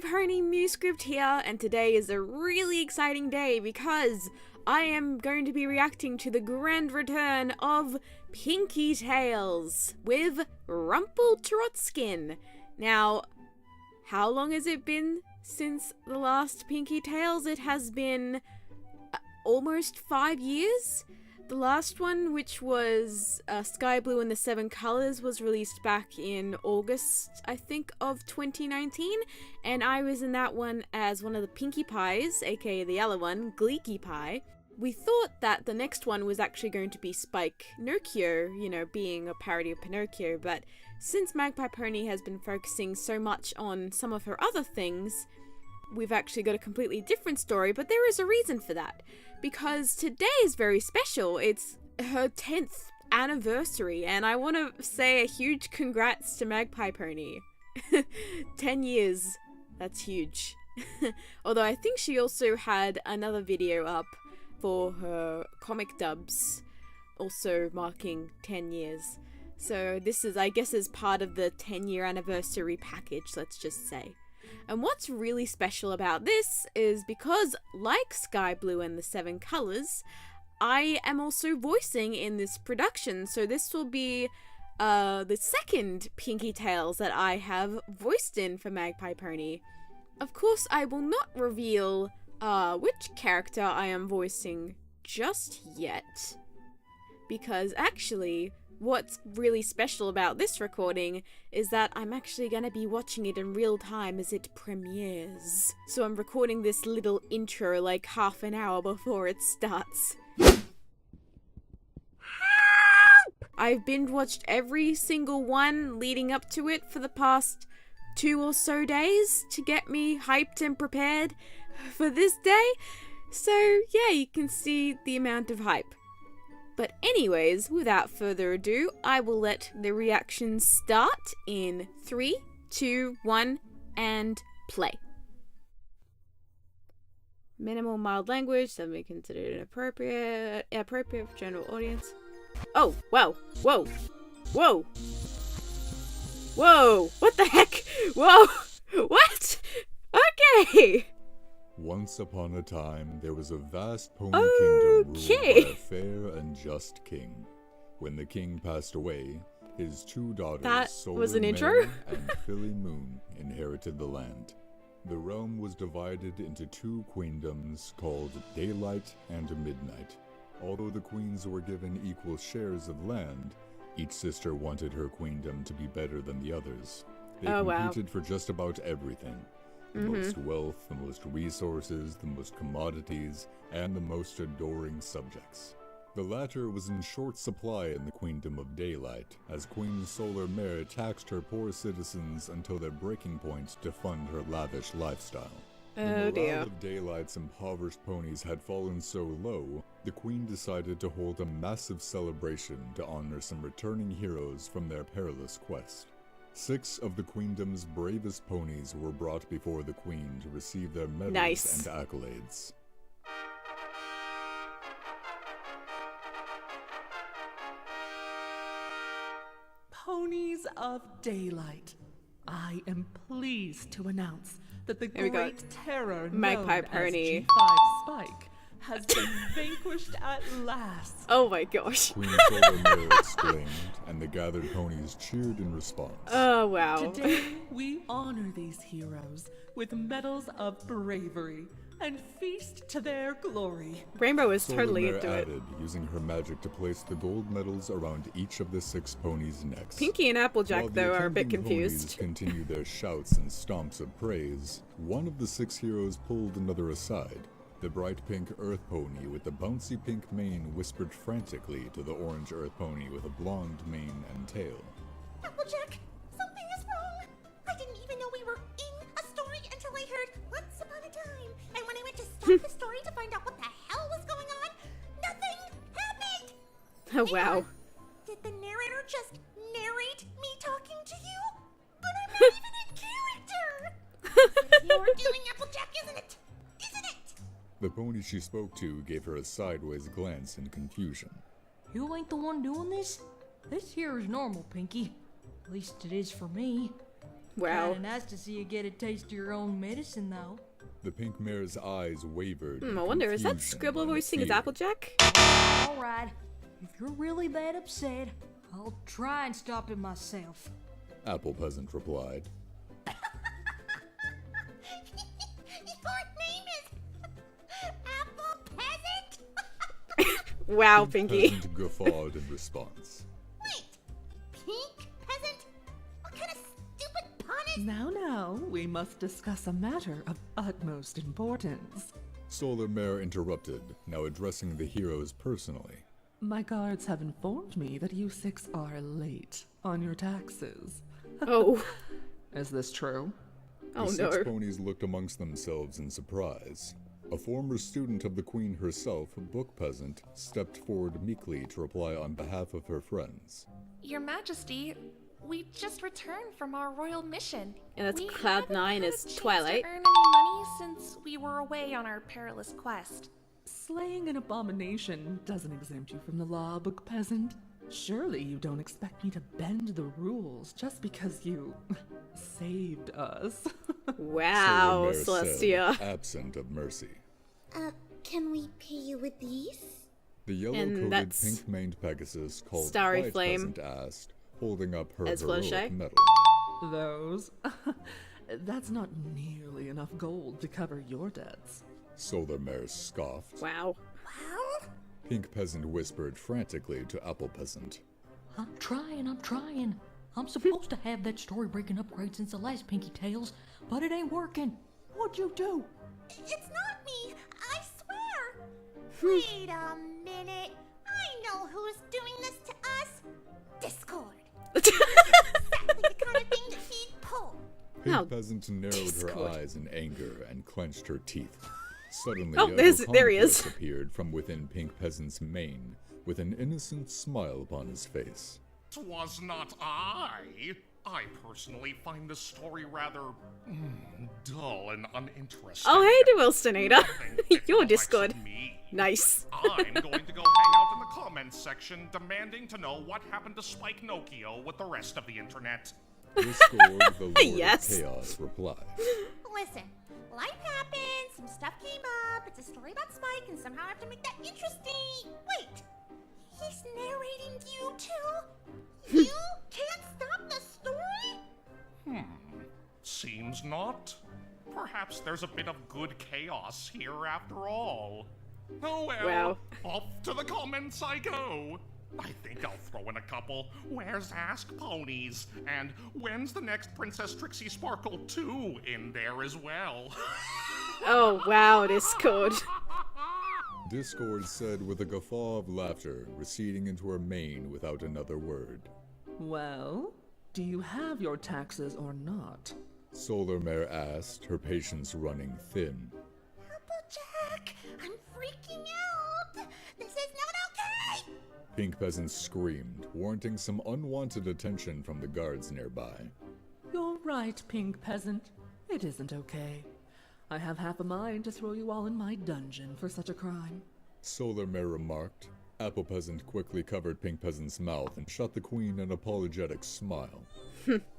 Magpiepony MuseScript here, and today is a really exciting day because I am going to be reacting to the grand return of Pinkie Tales with Rumpletrotskin. Now, how long has it been since the last Pinkie Tales? It has been almost 5 years. The last one, which was Sky Blue and the Seven Colors, was released back in August, I think, of 2019, and I was in that one as one of the Pinkie Pies, aka the yellow one, Gleeky Pie. We thought that the next one was actually going to be Spike Pinocchio, you know, being a parody of Pinocchio, but since Magpiepony has been focusing so much on some of her other things, we've actually got a completely different story, but there is a reason for that. Because today is very special. It's her 10th anniversary, and I want to say a huge congrats to Magpiepony. 10 years. That's huge. Although I think she also had another video up for her comic dubs, also marking 10 years. So this is, I guess, as part of the 10-year anniversary package, let's just say. And what's really special about this is because, like Sky Blue and the Seven Colors, I am also voicing in this production. So this will be the second Pinkie Tales that I have voiced in for Magpiepony. Of course, I will not reveal which character I am voicing just yet, because actually, what's really special about this recording is that I'm actually going to be watching it in real time as it premieres. So I'm recording this little intro like half an hour before it starts. I've binge-watched every single one leading up to it for the past 2 or so days to get me hyped and prepared for this day. So yeah, you can see the amount of hype. But anyways, without further ado, I will let the reactions start in 3, 2, 1, and play. Minimal mild language, some may consider it appropriate for general audience. Oh, whoa, whoa, whoa, whoa, what the heck? Whoa, what? Okay. Once upon a time, there was a vast pony kingdom ruled by a fair and just king. When the king passed away, his 2 daughters, Solar Mary and Filly Moon, inherited the land. The realm was divided into 2 queendoms called Daylight and Midnight. Although the queens were given equal shares of land, each sister wanted her queendom to be better than the others. They competed for just about everything. The most wealth, the most resources, the most commodities, and the most adoring subjects. The latter was in short supply in the Queendom of Daylight, as Queen Solar Mare taxed her poor citizens until their breaking point to fund her lavish lifestyle. The morale of Daylight's impoverished ponies had fallen so low, the Queen decided to hold a massive celebration to honor some returning heroes from their perilous quest. 6 of the Queendom's bravest ponies were brought before the Queen to receive their medals and accolades. Ponies of Daylight, I am pleased to announce that the great terror known as G5 Spike has been vanquished at last. Oh my gosh. Queen Solar Mare exclaimed, and the gathered ponies cheered in response. Oh wow. Today, we honor these heroes with medals of bravery and feast to their glory. Rainbow is Solar totally Mare into it. added, using her magic to place the gold medals around each of the 6 ponies' necks. Pinkie and Applejack, though, are a bit confused. Ponies continued their shouts and stomps of praise. One of the 6 heroes pulled another aside. The bright pink Earth Pony with the bouncy pink mane whispered frantically to the orange Earth Pony with a blonde mane and tail. Applejack, something is wrong. I didn't even know we were in a story until I heard Once Upon a Time. And when I went to stop the story to find out what the hell was going on, nothing happened. Oh wow. Did the narrator just narrate me talking to you? But I'm not even in character. You're doing, Applejack, isn't it? Isn't it? The pony she spoke to gave her a sideways glance in confusion. You ain't the one doing this? This here is normal, Pinkie. At least it is for me. Wow. Kinda nice to see you get a taste of your own medicine, though. The pink mare's eyes wavered. I wonder, is that Scribbler voicing as Applejack? Alright, if you're really that upset, I'll try and stop it myself. Apple Peasant replied. Your name is Apple Peasant? Wow, Pink Pinkie. Peasant guffawed in response. Wait, Pink Peasant? What kind of stupid pun is... Now, we must discuss a matter of utmost importance. Solar Mare interrupted, now addressing the heroes personally. My guards have informed me that you 6 are late on your taxes. Oh. Is this true? Oh The no. 6 ponies looked amongst themselves in surprise. A former student of the Queen herself, Book Peasant, stepped forward meekly to reply on behalf of her friends. Your Majesty, we just returned from our royal mission. And that's We Cloud haven't 9 had as a chance Twilight. to earn any money since we were away on our perilous quest. Slaying an abomination doesn't exempt you from the law, Book Peasant. Surely you don't expect me to bend the rules just because you saved us. Wow, Solar Mare Celestia. said, absent of mercy. Can we pay you with these? The And yellow-coated that's pink-maned Pegasus called Starry White Flame. Peasant asked, holding up her As heroic Flochet. medal. Those? That's not nearly enough gold to cover your debts. Solar Mare scoffed. Wow. Well, Pink Peasant whispered frantically to Apple Peasant. I'm trying. I'm supposed to have that story-breaking upgrade since the last Pinkie Tales, but it ain't working. What'd you do? it's not me, I swear. Wait a minute. I know who's doing this to us. Discord. Exactly the kind of thing that he'd pull. Pink Oh, Peasant narrowed Discord. her eyes in anger and clenched her teeth. Suddenly, Oh, a there he is. Conquest appeared from within Pink Peasant's mane, with an innocent smile upon his face. "'Twas not I. I personally find this story rather dull and uninteresting. Oh, hey, DeWilstonator. Nothing fits Your the likes Discord. of me. Nice. I'm going to go hang out in the comments section, demanding to know what happened to Spike Nokia with the rest of the internet. Discord, the Lord Yes. of Chaos, replied. Listen, life happens, some stuff came up, it's a story about Spike, and somehow I have to make that interesting. Wait, he's narrating you too? You can't stop the story? Seems not. Perhaps there's a bit of good chaos here after all. Oh well, Wow. off to the comments I go. I think I'll throw in a couple. Where's Ask Ponies? And when's the next Princess Trixie Sparkle 2 in there as well? Oh, wow, Discord. Discord said with a guffaw of laughter, receding into her mane without another word. Well, do you have your taxes or not? Solar Mare asked, her patience running thin. Applejack, I'm freaking out. This is not okay. Pink Peasant screamed, warranting some unwanted attention from the guards nearby. You're right, Pink Peasant. It isn't okay. I have half a mind to throw you all in my dungeon for such a crime. Solar Mare remarked. Apple Peasant quickly covered Pink Peasant's mouth and shot the Queen an apologetic smile.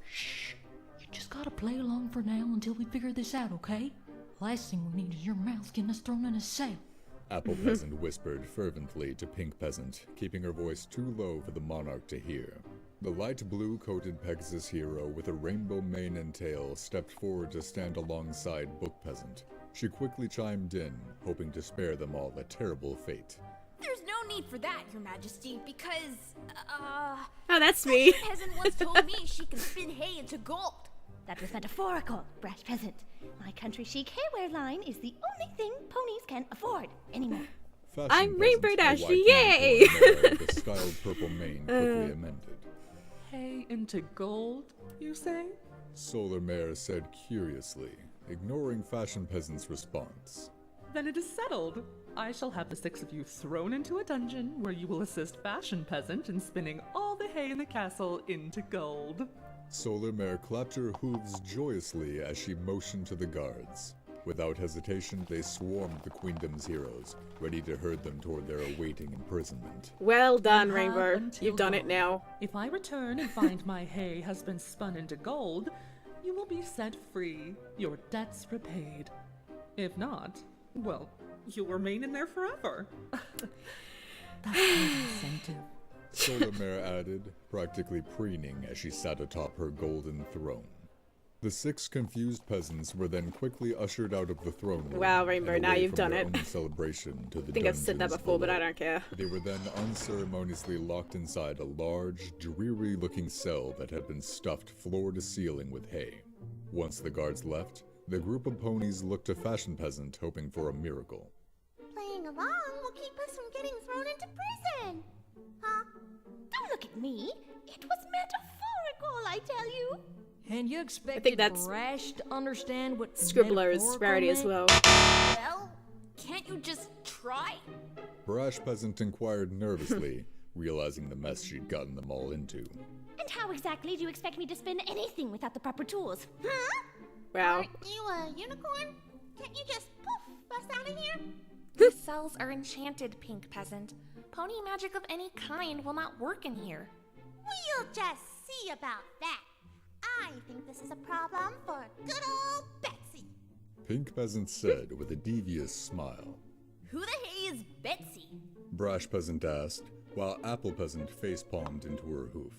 Shh. You just gotta play along for now until we figure this out, okay? Last thing we need is your mouth getting us thrown in a cell. Apple Peasant whispered fervently to Pink Peasant, keeping her voice too low for the monarch to hear. The light blue-coated Pegasus hero with a rainbow mane and tail stepped forward to stand alongside Book Peasant. She quickly chimed in, hoping to spare them all a terrible fate. There's no need for that, Your Majesty, because, Oh, that's me. a peasant once told me she can spin hay into gold. That was metaphorical, brash peasant. My country chic hairwear line is the only thing ponies can afford anymore. Fashion I'm Peasant, Rainbow a Dash, white yay! unicorn mare with a styled purple mane quickly amended. Hay into gold, you say? Solar Mare said curiously, ignoring Fashion Peasant's response. Then it is settled. I shall have the 6 of you thrown into a dungeon where you will assist Fashion Peasant in spinning all the hay in the castle into gold. Solar Mare clapped her hooves joyously as she motioned to the guards. Without hesitation, they swarmed the Queendom's heroes, ready to herd them toward their awaiting imprisonment. Well done, You have Rainbow. until You've done it dawn. now. If I return and find my hay has been spun into gold, you will be set free, your debts repaid. If not, well, you'll remain in there forever. That's an incentive. Solamare added, practically preening as she sat atop her golden throne. The 6 confused peasants were then quickly ushered out of the throne room. Wow, Rainbow, and now away you've from done their it. own celebration to the I think I've said that dungeons before, but below. I don't care. They were then unceremoniously locked inside a large, dreary-looking cell that had been stuffed floor to ceiling with hay. Once the guards left, the group of ponies looked to Fashion Peasant, hoping for a miracle. Playing along will keep us from getting thrown into prison. Huh? Don't look at me. It was metaphorical, I tell you. And you expected think that's Brash to understand what Scribbler is metaphorical rarity as meant? well. Well, can't you just try? Brash Peasant inquired nervously, realizing the mess she'd gotten them all into. And how exactly do you expect me to spin anything without the proper tools? Huh? Wow. Aren't you a unicorn? Can't you just poof us out of here? These cells are enchanted, Pink Peasant. Pony magic of any kind will not work in here. We'll just see about that. I think this is a problem for good old Betsy. Pink Peasant said with a devious smile. Who the hey is Betsy? Brash Peasant asked, while Apple Peasant face-palmed into her hoof.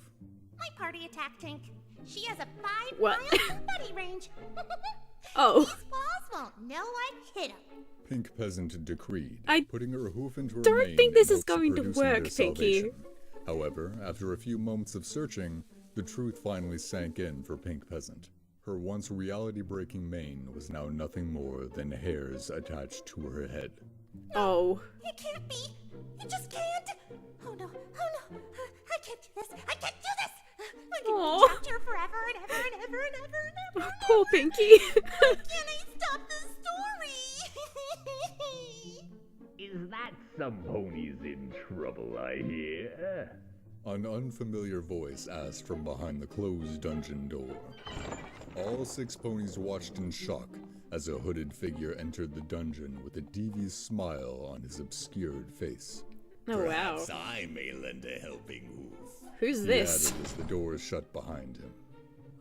My party attack tank. She has a 5 What? mile buddy range. Oh. These walls won't know I hit them. Pink Peasant decreed, I putting her hoof into her don't mane think this in is hopes of going to producing work, their Pinkie. salvation. However, after a few moments of searching, the truth finally sank in for Pink Peasant. Her once reality-breaking mane was now nothing more than hairs attached to her head. Oh. It can't be. It just can't. Oh no. Oh no. I can't do this. I can't do this. I'm gonna Aw. be trapped here forever and ever and ever and ever and ever. And Poor Pinkie. Why can't I stop the story? Is that some ponies in trouble, I hear? An unfamiliar voice asked from behind the closed dungeon door. All 6 ponies watched in shock as a hooded figure entered the dungeon with a devious smile on his obscured face. Oh, wow. Perhaps I may lend a helping hoof. Who's He this? added as the door shut behind him.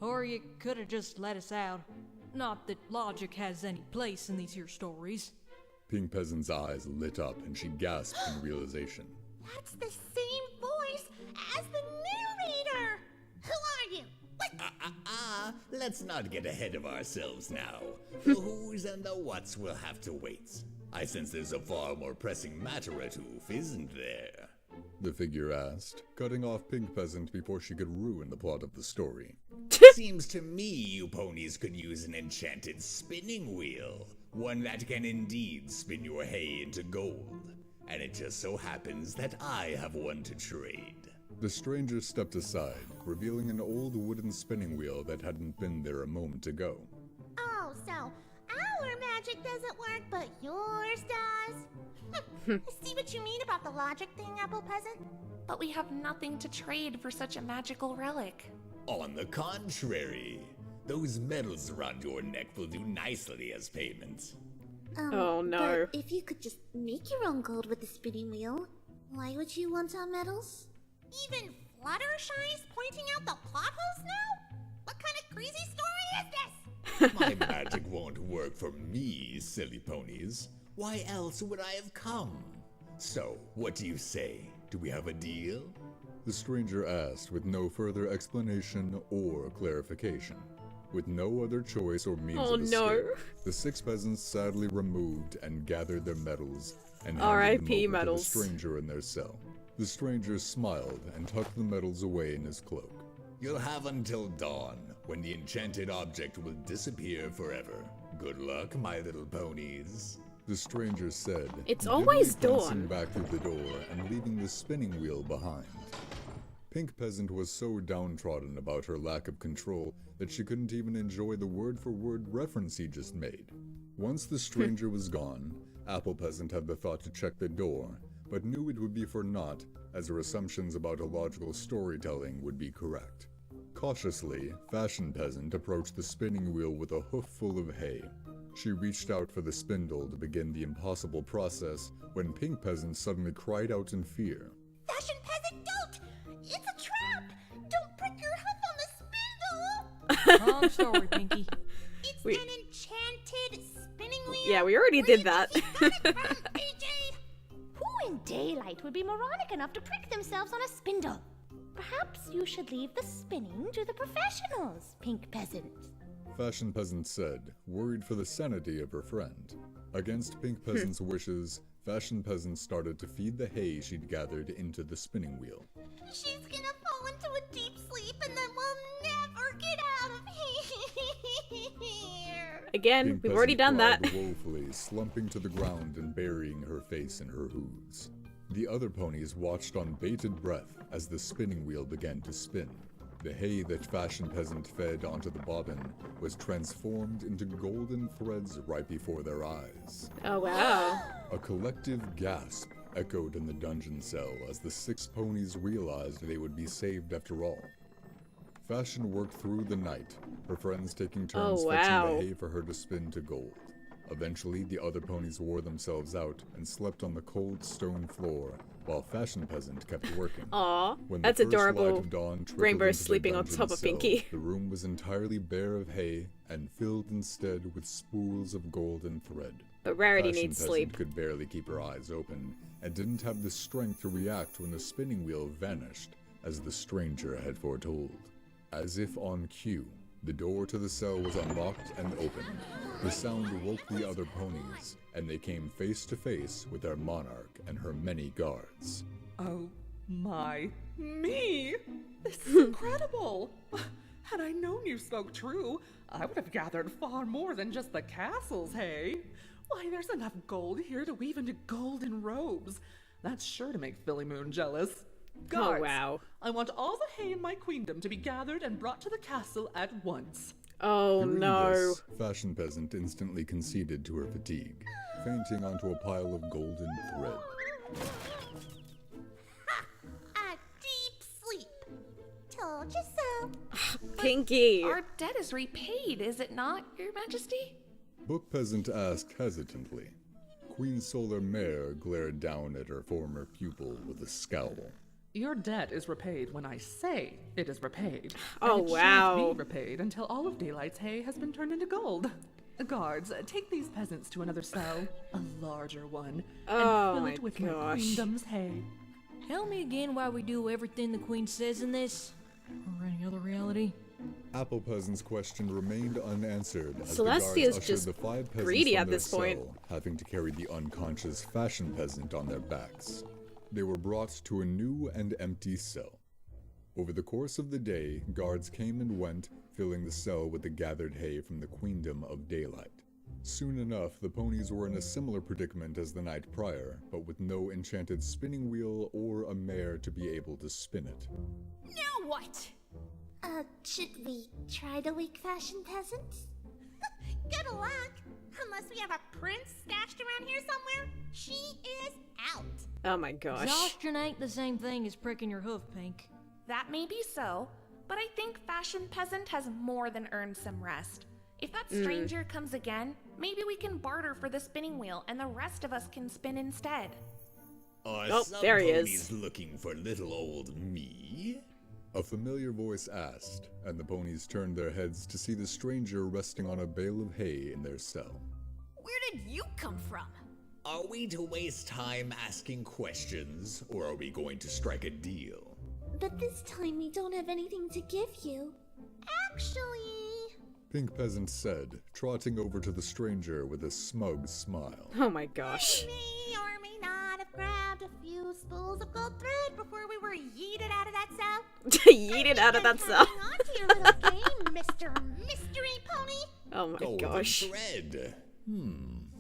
Or you could have just let us out. Not that logic has any place in these here stories. Pink Peasant's eyes lit up and she gasped in realization. That's the same voice as the narrator. Who are you? What? Let's not get ahead of ourselves now. The who's and the what's will have to wait. I sense there's a far more pressing matter at hoof, isn't there? The figure asked, cutting off Pink Peasant before she could ruin the plot of the story. Seems to me you ponies could use an enchanted spinning wheel. One that can indeed spin your hay into gold. And it just so happens that I have one to trade. The stranger stepped aside, revealing an old wooden spinning wheel that hadn't been there a moment ago. Oh, so our magic doesn't work, but yours does? I see what you mean about the logic thing, Apple Peasant. But we have nothing to trade for such a magical relic. On the contrary, those medals around your neck will do nicely as payment. Oh, no. But if you could just make your own gold with the spinning wheel, why would you want our medals? Even Fluttershy's pointing out the plot holes now? What kind of crazy story is this? My magic won't work for me, silly ponies. Why else would I have come? So, what do you say? Do we have a deal? The stranger asked with no further explanation or clarification. With no other choice or means Oh, of escape, no. the 6 peasants sadly removed and gathered their medals and handed R.I.P. them over medals. to the stranger in their cell. The stranger smiled and tucked the medals away in his cloak. You'll have until dawn, when the enchanted object will disappear forever. Good luck, my little ponies. The stranger said, It's always gently glancing dawn. back through the door and leaving the spinning wheel behind. Pink Peasant was so downtrodden about her lack of control that she couldn't even enjoy the word-for-word reference he just made. Once the stranger was gone, Apple Peasant had the thought to check the door, but knew it would be for naught, as her assumptions about illogical storytelling would be correct. Cautiously, Fashion Peasant approached the spinning wheel with a hoof full of hay. She reached out for the spindle to begin the impossible process when Pink Peasant suddenly cried out in fear. Fashion Peasant, don't! It's a trap! Don't prick your hoof on the spindle! Wrong story, Pinkie. It's an enchanted spinning wheel. Yeah, we already did that. Where did you get it from, AJ? Who in daylight would be moronic enough to prick themselves on a spindle? Perhaps you should leave the spinning to the professionals, Pink Peasant. Fashion Peasant said, worried for the sanity of her friend. Against Pink Peasant's wishes, Fashion Peasant started to feed the hay she'd gathered into the spinning wheel. She's gonna fall into a deep sleep and then we'll never get out of here. Again, Pink we've already done Peasant that. cried woefully, slumping to the ground and burying her face in her hooves. The other ponies watched on bated breath as the spinning wheel began to spin. The hay that Fashion Peasant fed onto the bobbin was transformed into golden threads right before their eyes. Oh, wow. A collective gasp echoed in the dungeon cell as the 6 ponies realized they would be saved after all. Fashion worked through the night, her friends taking turns fetching the hay for her to spin to gold. Eventually, the other ponies wore themselves out and slept on the cold stone floor, while Fashion Peasant kept working. Aw, When that's the first adorable. light of dawn trickled Rainbow into the sleeping on dungeon top of cell, Pinkie. The room was entirely bare of hay and filled instead with spools of golden thread. But Rarity Fashion needs Peasant sleep. could barely keep her eyes open and didn't have the strength to react when the spinning wheel vanished, as the stranger had foretold. As if on cue, the door to the cell was unlocked and opened. The sound woke the other ponies, and they came face to face with their monarch and her many guards. Oh my me! This is incredible! Had I known you spoke true, I would have gathered far more than just the castle's hay. Why, there's enough gold here to weave into golden robes. That's sure to make Filly Moon jealous. Guards, Oh, wow. I want all the hay in my queendom to be gathered and brought to the castle at once. Oh, Hearing no. this, Fashion Peasant instantly conceded to her fatigue, fainting onto a pile of golden thread. A deep sleep. Told you so. Pinkie. Our debt is repaid, is it not, Your Majesty? Book Peasant asked hesitantly. Queen Solar Mare glared down at her former pupil with a scowl. Your debt is repaid when I say it is repaid. Oh, and it wow. shan't be repaid until all of Daylight's hay has been turned into gold. Guards, take these peasants to another cell, a larger one, Oh and fill my it with my gosh. queendom's hay. Tell me again why we do everything the Queen says in this, or any other reality. Apple Peasant's question remained unanswered as Celestia's the guards ushered just the 5 peasants greedy from at their this point. cell, having to carry the unconscious Fashion Peasant on their backs. They were brought to a new and empty cell. Over the course of the day, guards came and went, filling the cell with the gathered hay from the Queendom of Daylight. Soon enough, the ponies were in a similar predicament as the night prior, but with no enchanted spinning wheel or a mare to be able to spin it. Now what? Should we try to wake Fashion Peasants? Good luck. Unless we have a prince stashed around here somewhere, she is out. Oh my gosh. Exhaustion ain't the same thing as pricking your hoof, Pink. That may be so, but I think Fashion Peasant has more than earned some rest. If that stranger comes again, maybe we can barter for the spinning wheel and the rest of us can spin instead. Are Oh, some there he ponies is. looking for little old me? A familiar voice asked, and the ponies turned their heads to see the stranger resting on a bale of hay in their cell. Where did you come from? Are we to waste time asking questions, or are we going to strike a deal? But this time we don't have anything to give you. Actually, Pink Peasant said, trotting over to the stranger with a smug smile. Oh my gosh. may or may not have grabbed a few spools of gold thread before we were yeeted out of that cell. Yeeted out of that cell. Hang on to your little game, Mr. Mystery Pony. Oh my Golden gosh. thread.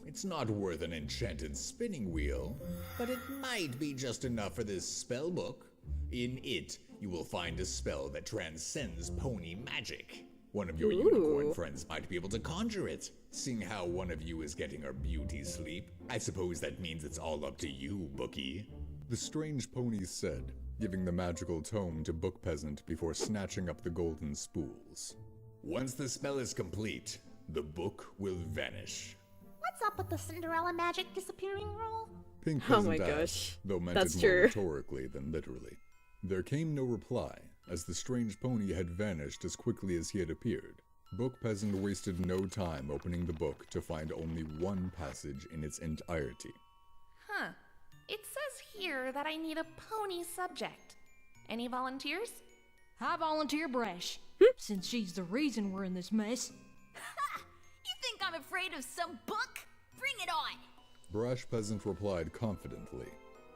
It's not worth an enchanted spinning wheel, but it might be just enough for this spell book. In it, you will find a spell that transcends pony magic. One of your unicorn friends might be able to conjure it. Seeing how one of you is getting her beauty sleep, I suppose that means it's all up to you, Bookie. The strange pony said, giving the magical tome to Book Peasant before snatching up the golden spools. Once the spell is complete, the book will vanish. What's up with the Cinderella magic disappearing rule? Pink Oh Peasant my asked, gosh. though meant That's it more true. rhetorically than literally. There came no reply, as the strange pony had vanished as quickly as he had appeared. Book Peasant wasted no time opening the book to find only one passage in its entirety. Huh. It says here that I need a pony subject. Any volunteers? I volunteer Brash, since she's the reason we're in this mess. You think I'm afraid of some book? Bring it on! Brash Peasant replied confidently.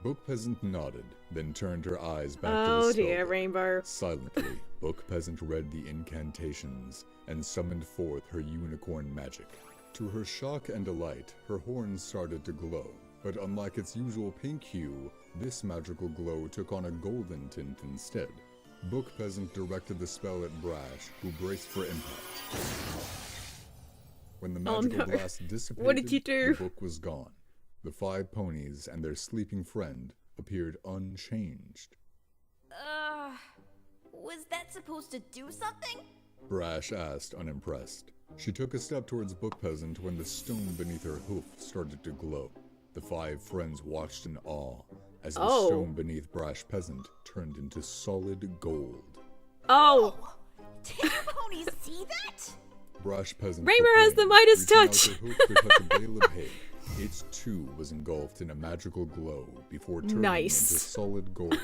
Book Peasant nodded, then turned her eyes back to the Oh spell dear, book. Rainbow. Silently, Book Peasant read the incantations and summoned forth her unicorn magic. To her shock and delight, her horns started to glow, but unlike its usual pink hue, this magical glow took on a golden tint instead. Book Peasant directed the spell at Brash, who braced for impact. When the magical blast dissipated, What did you do? the book was gone. The 5 ponies and their sleeping friend appeared unchanged. Was that supposed to do something? Brash asked, unimpressed. She took a step towards Book Peasant when the stone beneath her hoof started to glow. The 5 friends watched in awe as the stone beneath Brash Peasant turned into solid gold. Oh! Did your ponies see that? Brash Peasant Rainbow has the Midas touch! Reaching out her hoof to touch a bale of hay. It too was engulfed in a magical glow before turning into solid gold.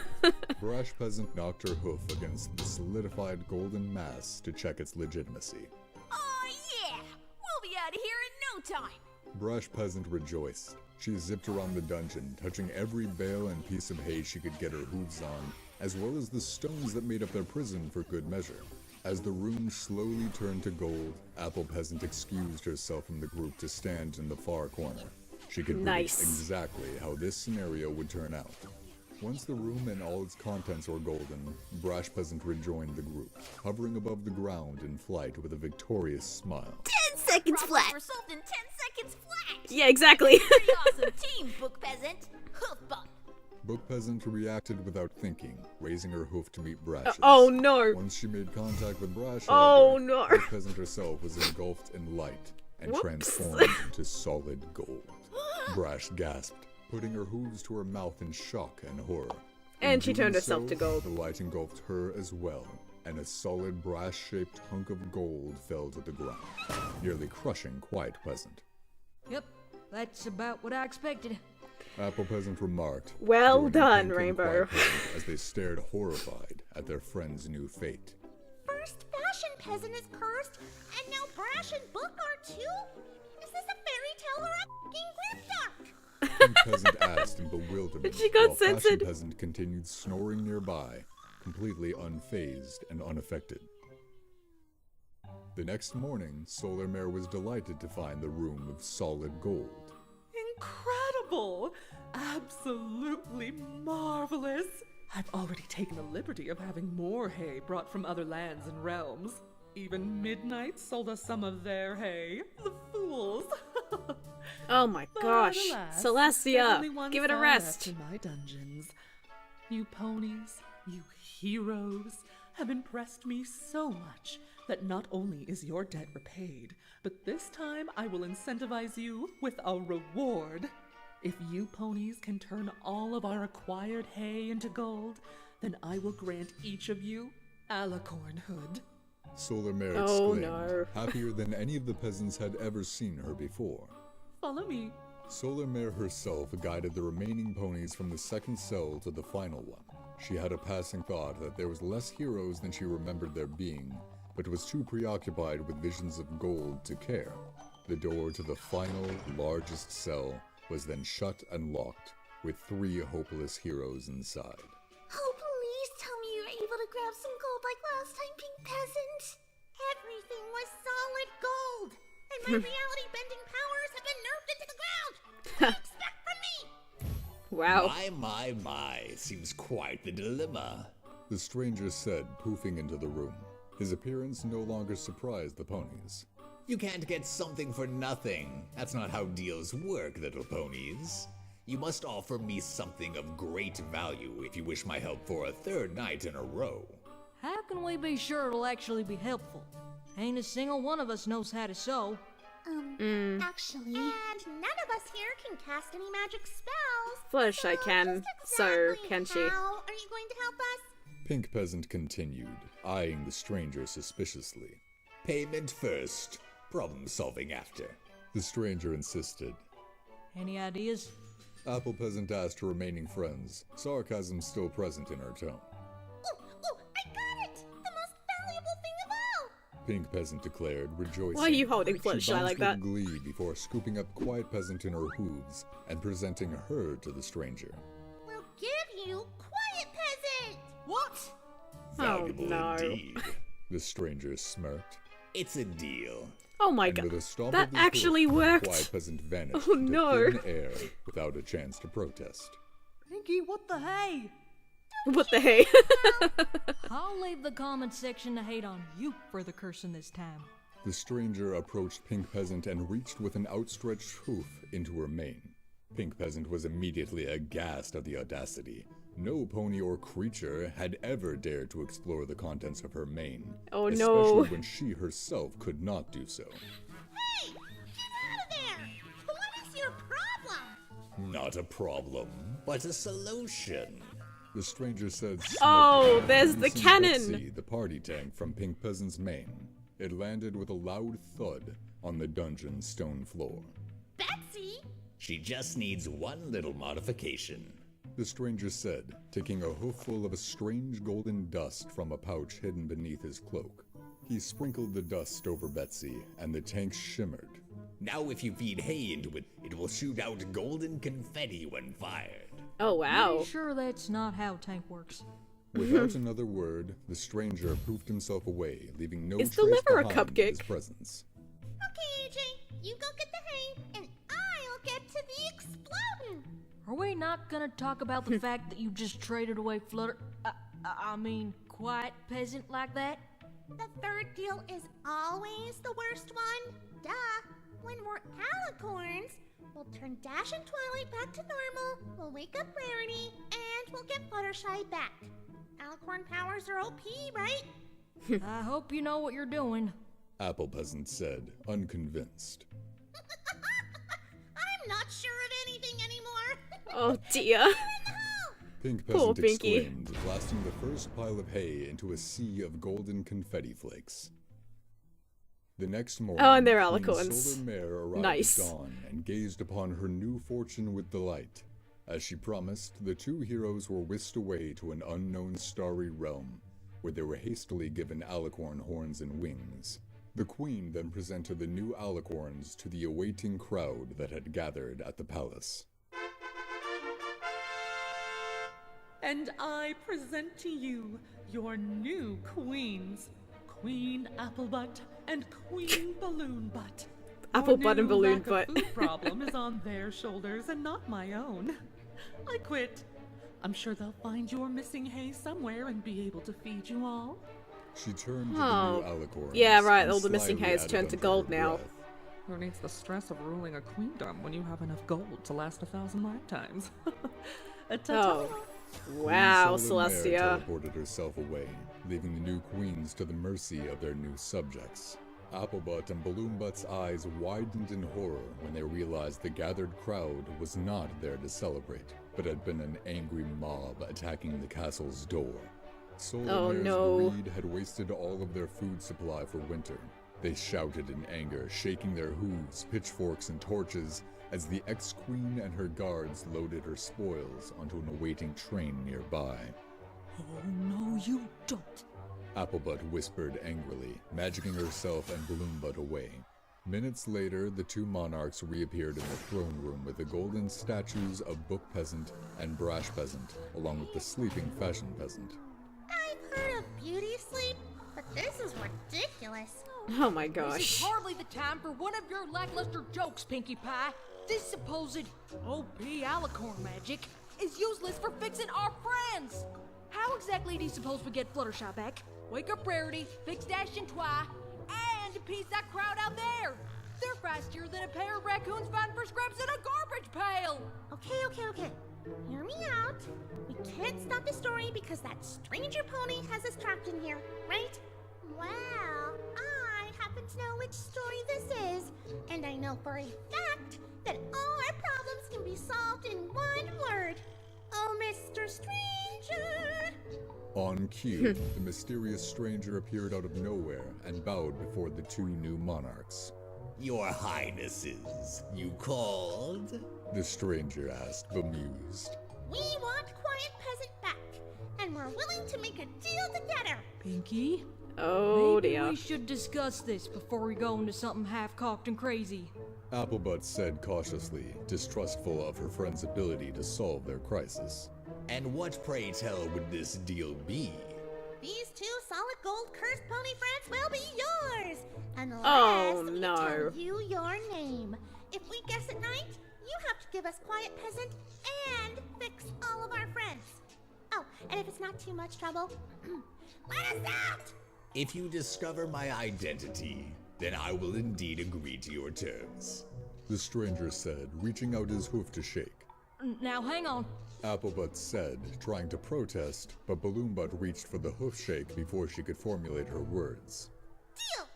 Brash Peasant knocked her hoof against the solidified golden mass to check its legitimacy. Oh yeah! We'll be out of here in no time! Brash Peasant rejoiced. She zipped around the dungeon, touching every bale and piece of hay she could get her hooves on, as well as the stones that made up their prison for good measure. As the room slowly turned to gold, Apple Peasant excused herself from the group to stand in the far corner. She could predict exactly how this scenario would turn out. Once the room and all its contents were golden, Brash Peasant rejoined the group, hovering above the ground in flight with a victorious smile. 10 seconds flat! Resolved in 10 seconds flat! Yeah, exactly. Pretty awesome team, Book Peasant. Hoof bump. Book Peasant reacted without thinking, raising her hoof to meet Brash's. Oh no! Once she made contact with Brash, no! Book Peasant herself was engulfed in light and transformed into solid gold. Brash gasped, putting her hooves to her mouth in shock and horror. And she turned herself to gold. The light engulfed her as well, and a solid brass-shaped hunk of gold fell to the ground, nearly crushing Quiet Peasant. Yep, that's about what I expected. Apple Peasant remarked. Well done, Pink and Rainbow. Quiet Peasant, as they stared horrified at their friend's new fate. First Fashion Peasant is cursed, and now Brash and Book are too? Is this a fairy tale or a f***ing grimdark? Pink Peasant asked in bewilderment, She got while Fashion censored. Peasant continued snoring nearby, completely unfazed and unaffected. The next morning, Solar Mare was delighted to find the room of solid gold. Incredible! Absolutely marvelous! I've already taken the liberty of having more hay brought from other lands and realms. Even Midnight sold us some of their hay. The fools! Oh my gosh. Alas, Celestia, there's only one give it a fire rest. left in my dungeons. You ponies, you heroes, have impressed me so much that not only is your debt repaid, but this time I will incentivize you with a reward. If you ponies can turn all of our acquired hay into gold, then I will grant each of you alicornhood. Solar Mare Oh, exclaimed, no. happier than any of the peasants had ever seen her before. Follow me. Solar Mare herself guided the remaining ponies from the second cell to the final one. She had a passing thought that there was less heroes than she remembered there being, but was too preoccupied with visions of gold to care. The door to the final, largest cell was then shut and locked, with 3 hopeless heroes inside. Oh, please tell me you were able to grab some gold like last time, Pink Peasant. Everything was solid gold, and my reality-bending powers have been nerfed into the ground. What do you expect from me? Wow. My, seems quite the dilemma. The stranger said, poofing into the room. His appearance no longer surprised the ponies. You can't get something for nothing. That's not how deals work, little ponies. You must offer me something of great value if you wish my help for a 3rd night in a row. How can we be sure it'll actually be helpful? Ain't a single one of us knows how to sew. Actually. And none of us here can cast any magic spells. Flush, I can. Just So, exactly can she? How are you going to help us? Pink Peasant continued, eyeing the stranger suspiciously. Payment first, problem solving after. The stranger insisted. Any ideas? Apple Peasant asked her remaining friends, sarcasm still present in her tone. Oh, I got it! The most valuable thing of all! Pink Peasant declared, rejoicing. Why are you holding She Fluttershy like that? bounced with glee before scooping up Quiet Peasant in her hooves and presenting her to the stranger. We'll give you Quiet Peasant! What? Valuable no. indeed. The stranger smirked. It's a deal. Oh my And god. with a stomp That of his actually hoof, worked. Quiet Peasant vanished Oh, into no. thin air without a chance to protest. Pinkie, what the hey? What the hey? I'll leave the comment section to hate on you for the cursing this time. The stranger approached Pink Peasant and reached with an outstretched hoof into her mane. Pink Peasant was immediately aghast at the audacity. No pony or creature had ever dared to explore the contents of her mane. Oh, no. Especially when she herself could not do so. Hey! Get out of there! What is your problem? Not a problem, but a solution. The stranger said, Oh, there's the releasing cannon! Betsy, the party tank from Pink Peasant's mane. It landed with a loud thud on the dungeon's stone floor. Betsy? She just needs one little modification. The stranger said, taking a hoofful of a strange golden dust from a pouch hidden beneath his cloak. He sprinkled the dust over Betsy, and the tank shimmered. Now if you feed hay into it, it will shoot out golden confetti when fired. Oh wow. Pretty sure that's not how tank works. Without another word, the stranger poofed himself away, leaving no Is trace the liver a behind of his cupcake? presence. Okay, AJ, you go get the hay, and I'll get to the exploding. Are we not gonna talk about the fact that you just traded away Quiet Peasant like that? The third deal is always the worst one. Duh. When we're alicorns, we'll turn Dash and Twilight back to normal, we'll wake up Rarity, and we'll get Fluttershy back. Alicorn powers are OP, right? I hope you know what you're doing. Apple Peasant said, unconvinced. I'm not sure of anything anymore. Oh dear. Pink Poor Peasant Pinkie. exclaimed, blasting the first pile of hay into a sea of golden confetti flakes. The next morning, Oh, and they're Queen alicorns. Solar Mare arrived Nice. at dawn and gazed upon her new fortune with delight. As she promised, the two heroes were whisked away to an unknown starry realm, where they were hastily given alicorn horns and wings. The Queen then presented the new alicorns to the awaiting crowd that had gathered at the palace. And I present to you your new queens, Queen Applebutt and Queen Balloonbutt. Applebutt and Your new lack Balloonbutt. of food problem is on their shoulders and not my own. I quit. I'm sure they'll find your missing hay somewhere and be able to feed you all. She turned to Oh. the new alicorns. Yeah, right, and all the missing slyly hay has added turned to under her gold now. breath, Who needs the stress of ruling a queendom when you have enough gold to last 1,000 lifetimes? Ta-ta. Oh. Wow, Queen Solar Mare Celestia. teleported herself away, leaving the new queens to the mercy of their new subjects. Applebutt and Balloonbutt's eyes widened in horror when they realized the gathered crowd was not there to celebrate, but had been an angry mob attacking the castle's door. Solar Oh, Mare's no. greed had wasted all of their food supply for winter. They shouted in anger, shaking their hooves, pitchforks, and torches as the ex-queen and her guards loaded her spoils onto an awaiting train nearby. Oh no, you don't. Applebutt whispered angrily, magicking herself and Balloonbutt away. Minutes later, the two monarchs reappeared in the throne room with the golden statues of Book Peasant and Brash Peasant, along with the sleeping Fashion Peasant. I've heard of beauty sleep, but this is ridiculous. Oh my This gosh. is hardly the time for one of your lackluster jokes, Pinkie Pie. This supposed OP alicorn magic is useless for fixing our friends. How exactly do you suppose we get Fluttershy back? Wake up Rarity, fix Dash and Twi, and appease that crowd out there. They're faster than a pair of raccoons fighting for scraps in a garbage pail. Okay. Hear me out. We can't stop the story because that stranger pony has us trapped in here, right? Well, I happen to know which story this is, and I know for a fact that all our problems can be solved in one word. Oh Mr. Stranger. On cue, the mysterious stranger appeared out of nowhere and bowed before the two new monarchs. Your Highnesses, you called? The stranger asked, bemused. We want Quiet Peasant back, and we're willing to make a deal together. Pinkie? Oh Maybe dear. we should discuss this before we go into something half-cocked and crazy. Applebutt said cautiously, distrustful of her friend's ability to solve their crisis. And what, pray tell, would this deal be? These two solid gold cursed pony friends will be yours, unless Oh, we no. tell you your name. If we guess it right, you have to give us Quiet Peasant and fix all of our friends. Oh, and if it's not too much trouble, let us out! If you discover my identity, then I will indeed agree to your terms. The stranger said, reaching out his hoof to shake. Now hang on. Applebutt said, trying to protest, but Balloonbutt reached for the hoof shake before she could formulate her words. Deal!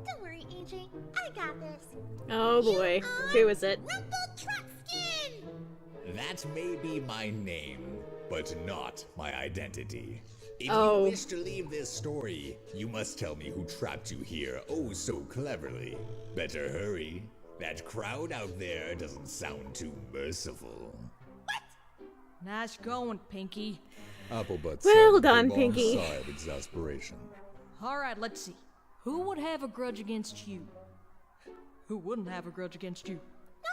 Don't worry, AJ. I got this. Oh boy. Who is it? Rumpletrotskin! That may be my name, but not my identity. If Oh. you wish to leave this story, you must tell me who trapped you here oh so cleverly. Better hurry. That crowd out there doesn't sound too merciful. Nice going, Pinkie. Applebutt Well said done, with a long Pinkie. sigh of exasperation. Alright, let's see. Who would have a grudge against you? Who wouldn't have a grudge against you?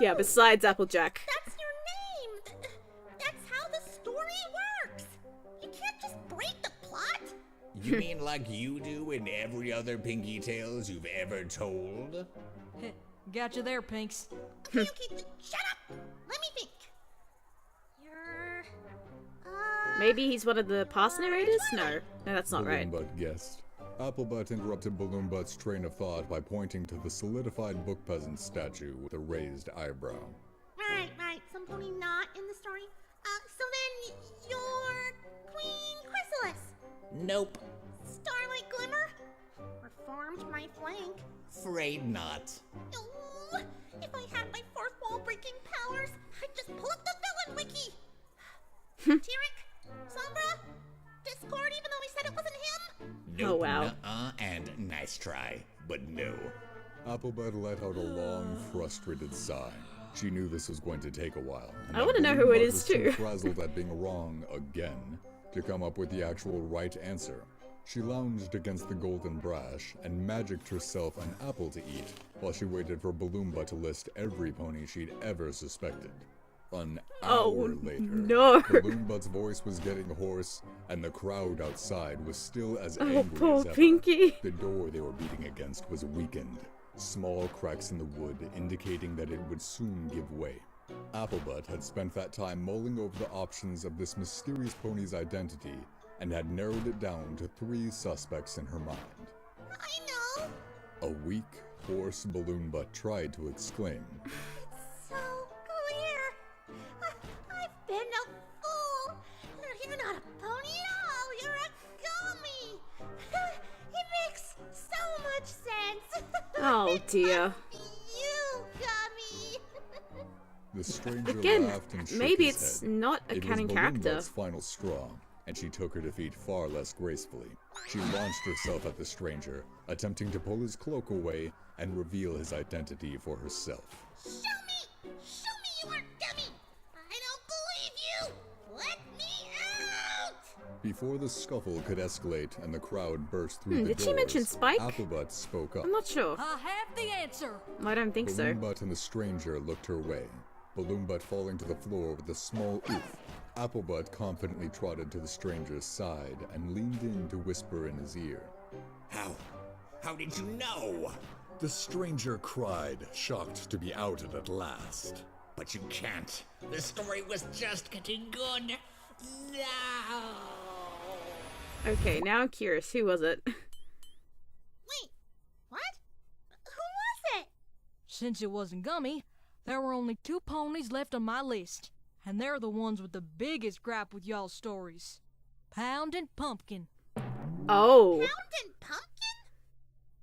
Yeah, besides Applejack. That's your name! That's how the story works! You can't just break the plot! You mean like you do in every other Pinkie Tales you've ever told? Heh, gotcha there, Pinks. Okay, shut up! Let me think. You're... Maybe he's one of the past narrators? No, that's not right. Balloonbutt guessed. Applebutt interrupted Balloonbutt's train of thought by pointing to the solidified book peasant statue with a raised eyebrow. Right. Some pony not in the story. So then you're Queen Chrysalis. Nope. Starlight Glimmer. Reformed my flank. Afraid not. Oh, if I had my fourth wall breaking powers, I'd just pull up the villain wiki. Tyrek? Sombra? Discord, even though we said it wasn't him? Nope, Oh, wow. nuh-uh, and nice try, but no. Applebutt let out a long, frustrated sigh. She knew this was going to take a while. and I that wanna know who it Balloonbutt is, was too. frazzled at being wrong again to come up with the actual right answer. She lounged against the golden brash and magicked herself an apple to eat while she waited for Balloonbutt to list every pony she'd ever suspected. An Oh, hour later, no. Balloonbutt's voice was getting hoarse, and the crowd outside was still as Oh, angry poor as ever. Pinkie. The door they were beating against was weakened, small cracks in the wood indicating that it would soon give way. Applebutt had spent that time mulling over the options of this mysterious pony's identity and had narrowed it down to 3 suspects in her mind. I know. A weak, hoarse Balloonbutt tried to exclaim. It's so clear. I've been a fool. You're not a pony at all. You're a gummy. It makes so much sense. Oh dear. You gummy. The stranger Again, laughed and shook maybe his it's head. not a It canon was character. Balloonbutt's final straw, and she took her defeat far less gracefully. She launched herself at the stranger, attempting to pull his cloak away and reveal his identity for herself. Show me you aren't gummy. I don't believe you. Let me out. Before the scuffle could escalate and the crowd burst through the Did doors, she mention Spike? Applebutt spoke up. I'm not sure. I have the answer. I don't think so. Balloonbutt and the stranger looked her way, Balloonbutt falling to the floor with a small oof. Applebutt confidently trotted to the stranger's side and leaned in to whisper in his ear. How did you know? The stranger cried, shocked to be outed at last. But you can't. The story was just getting good. No. Okay, now I'm curious. Who was it? Wait, what? Who was it? Since it wasn't Gummy, there were only 2 ponies left on my list. And they're the ones with the biggest gripe with y'all's stories. Pound and Pumpkin. Oh. Pound and Pumpkin?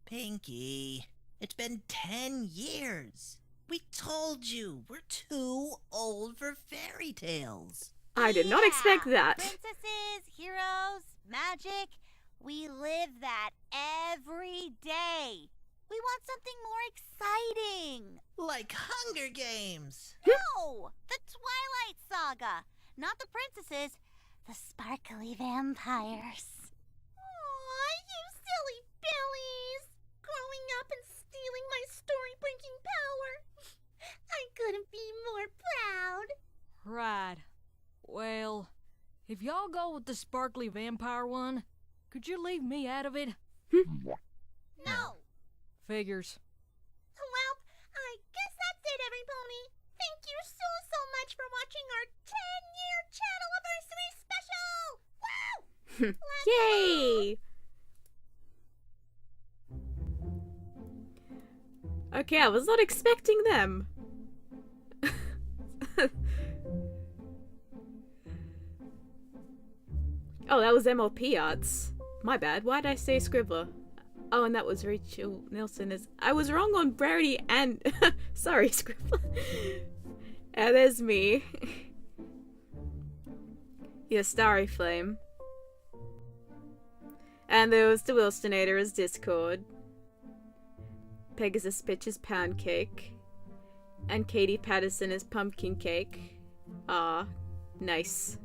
Pinkie, it's been 10 years. We told you, we're too old for fairy tales. I did not expect that. Princesses, heroes, magic. We live that every day. We want something more exciting. Like Hunger Games. No! The Twilight Saga. Not the princesses. The sparkly vampires. Aw, you silly Billies. Growing up and stealing my story-breaking power. I couldn't be more proud. Right. Well, if y'all go with the sparkly vampire one, could you leave me out of it? No. Figures. Well, I guess that's it, everybody. Thank you so much for watching our 10-year channel anniversary special! Woo! Yay! Okay, I was not expecting them. Oh, that was MLP arts. My bad. Why did I say Scribbler? Oh, and that was Rachel Nielsen. I was wrong on Brady and... Sorry, Scribbler. There's me. Yeah, Starry Flame. And there was the Wilstonator as Discord. Pegasus Pitch as Pound Cake. And Katie Patterson as Pumpkin Cake. Ah, nice.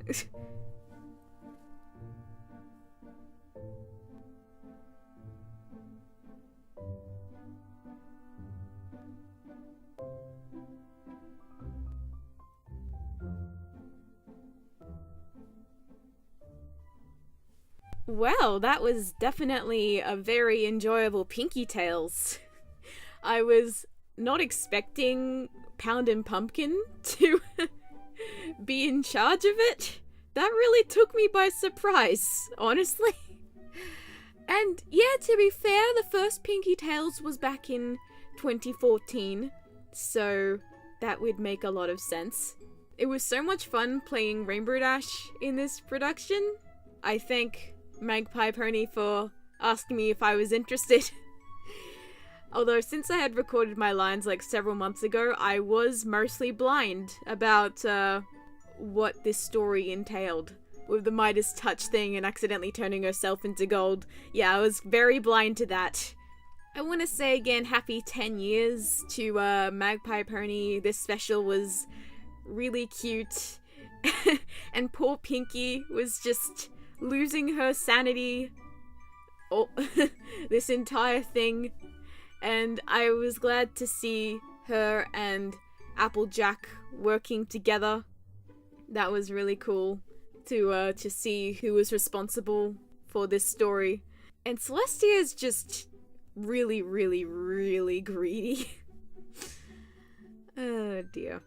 Well, that was definitely a very enjoyable Pinkie Tales. I was not expecting Pound and Pumpkin to be in charge of it. That really took me by surprise, honestly. And yeah, to be fair, the first Pinkie Tales was back in 2014, so that would make a lot of sense. It was so much fun playing Rainbow Dash in this production. I thank Magpiepony for asking me if I was interested. Although since I had recorded my lines like several months ago, I was mostly blind about what this story entailed. With the Midas touch thing and accidentally turning herself into gold. Yeah, I was very blind to that. I want to say again, happy 10 years to Magpiepony. This special was really cute. And poor Pinkie was just losing her sanity this entire thing. And I was glad to see her and Applejack working together. That was really cool to see who was responsible for this story. And Celestia is just really, really, really greedy. Oh dear.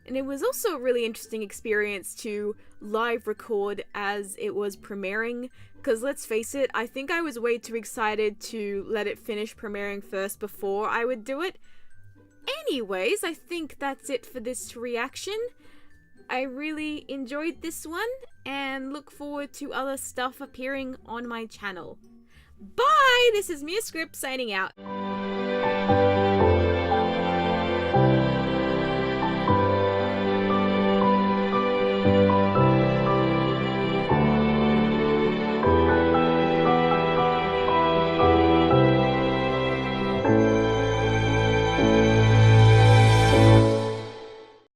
And it was also a really interesting experience to live record as it was premiering, because let's face it, I think I was way too excited to let it finish premiering first before I would do it. Anyways, I think that's it for this reaction. I really enjoyed this one, and look forward to other stuff appearing on my channel. Bye! This is MuseScript signing out.